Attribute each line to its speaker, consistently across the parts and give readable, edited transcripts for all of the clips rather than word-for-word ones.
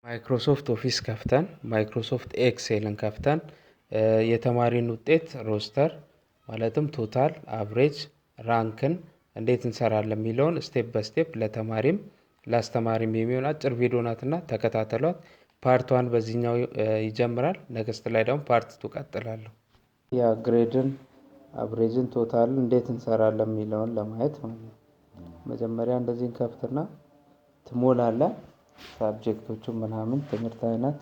Speaker 1: ማይክሮሶፍት ኦፊስ ከፍተን ማይክሮሶፍት ኤክሴልን ከፍተን የተማሪን ውጤት ሮስተር ማለትም ቶታል አቨሬጅ ራንክን እንዴት እንሰራለን የሚለውን ስቴፕ በስቴፕ ለተማሪም ለአስተማሪም የሚሆን አጭር ቪዲዮ ናትና ተከታተሏት። ፓርት 1 በዚህኛው ይጀምራል። ኔክስት ላይ ደግሞ ፓርት 2 ቀጥላለሁ። ያ ግሬድን አቨሬጅን ቶታልን እንዴት እንሰራለን የሚለውን ለማየት ማለት ነው። መጀመሪያ እንደዚህ እንከፍትና ትሞላለህ። ሳብጀክቶቹ ምናምን ትምህርት አይነት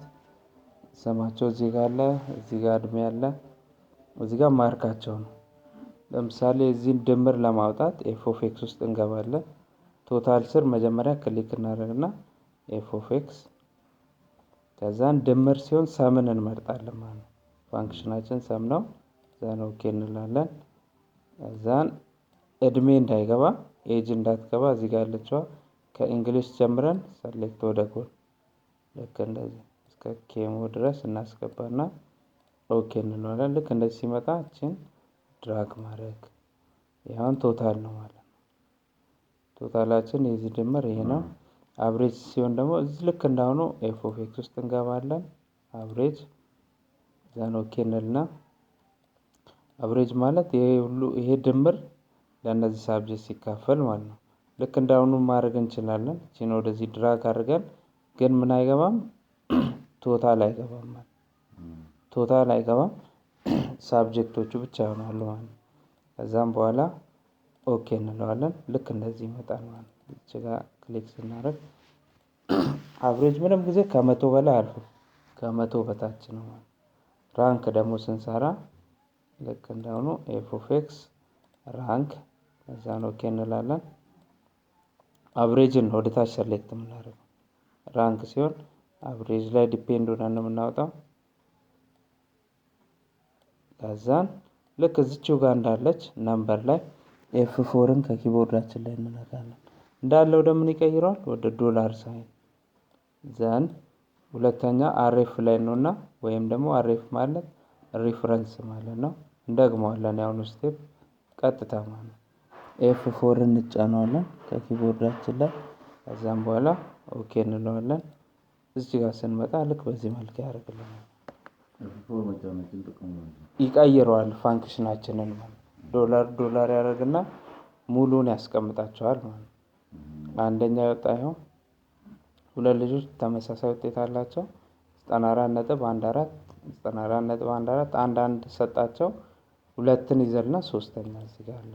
Speaker 1: ስማቸው እዚህ ጋር አለ፣ እዚህ ጋር እድሜ አለ፣ እዚህ ጋር ማርካቸው ነው። ለምሳሌ እዚህን ድምር ለማውጣት ኤፍ ኦፍ ኤክስ ውስጥ እንገባለን። ቶታል ስር መጀመሪያ ክሊክ እናደርግና ኤፍ ኦፍ ኤክስ ከዛን ድምር ሲሆን ሰምን እንመርጣለን ማለት ነው። ፋንክሽናችን ሰም ነው። ዘን ኦኬ እንላለን። ከዛን እድሜ እንዳይገባ ኤጅ እንዳትገባ እዚህ ጋር ያለችዋ ከእንግሊዝ ጀምረን ሰሌክት ወደ ጎን ልክ እንደዚህ እስከ ኬሞ ድረስ እናስገባና ኦኬ እንለዋለን። ልክ እንደዚህ ሲመጣ እቺን ድራግ ማድረግ ይሄን ቶታል ነው ማለት ነው። ቶታላችን የዚህ ድምር ይሄ ነው። አቨሬጅ ሲሆን ደግሞ እዚህ ልክ እንዳሁኑ ኤፍ ኦፍ ኤክስ ውስጥ እንገባለን። አቨሬጅ ዘን ኦኬ እንልና አቨሬጅ ማለት ይሄ ሁሉ ይሄ ድምር ለእነዚህ ሳብጀክት ሲካፈል ማለት ነው። ልክ እንዳሁኑ ማድረግ እንችላለን። እቺን ወደዚህ ድራግ አድርገን ግን ምን አይገባም ቶታል አይገባም ማለት ቶታል አይገባም። ሳብጀክቶቹ ብቻ ይሆናሉ ማለት ነው። ከዛም በኋላ ኦኬ እንለዋለን። ልክ እንደዚህ ይመጣል ማለት ነው። እዚህ ጋር ክሊክ ስናደርግ አቨሬጅ ምንም ጊዜ ከመቶ በላይ አልፎ ከመቶ በታች ነው ማለት ነው። ራንክ ደግሞ ስንሰራ ልክ እንደሆነ ኤፍ ኦፍ ኤክስ ራንክ ከዛን ኦኬ እንላለን። አቨሬጅን ወደ ታች ሰሌክት የምናደርገው ራንክ ሲሆን አቨሬጅ ላይ ዲፔንድ ሆነን ነው የምናወጣው። ከዛን ልክ እዚችው ጋር እንዳለች ነምበር ላይ ኤፍ ፎርን ከኪቦርዳችን ላይ እንነካለን። እንዳለ ወደ ምን ይቀይረዋል? ወደ ዶላር ሳይን። ዘን ሁለተኛ አርኤፍ ላይ ነውና ወይም ደግሞ አርኤፍ ማለት ሪፈረንስ ማለት ነው። እንደግመዋለን ያሁኑ ስቴፕ ቀጥታ ማለት ነው። ኤፍ ፎርን እንጫነዋለን ከኪቦርዳችን ላይ። ከዛም በኋላ ኦኬ እንለዋለን። እዚህ ጋር ስንመጣ ልክ በዚህ መልክ ያደርግልናል። ይቀይረዋል ፋንክሽናችንን ማለት ዶላር ያደርግና ሙሉን ያስቀምጣቸዋል ማለት ነው። አንደኛ የወጣ ይኸው ሁለት ልጆች ተመሳሳይ ውጤት አላቸው። 94.14 94.14 አንድ ሰጣቸው። ሁለትን ይዘልና ሶስተኛ እዚህ ጋር አለ።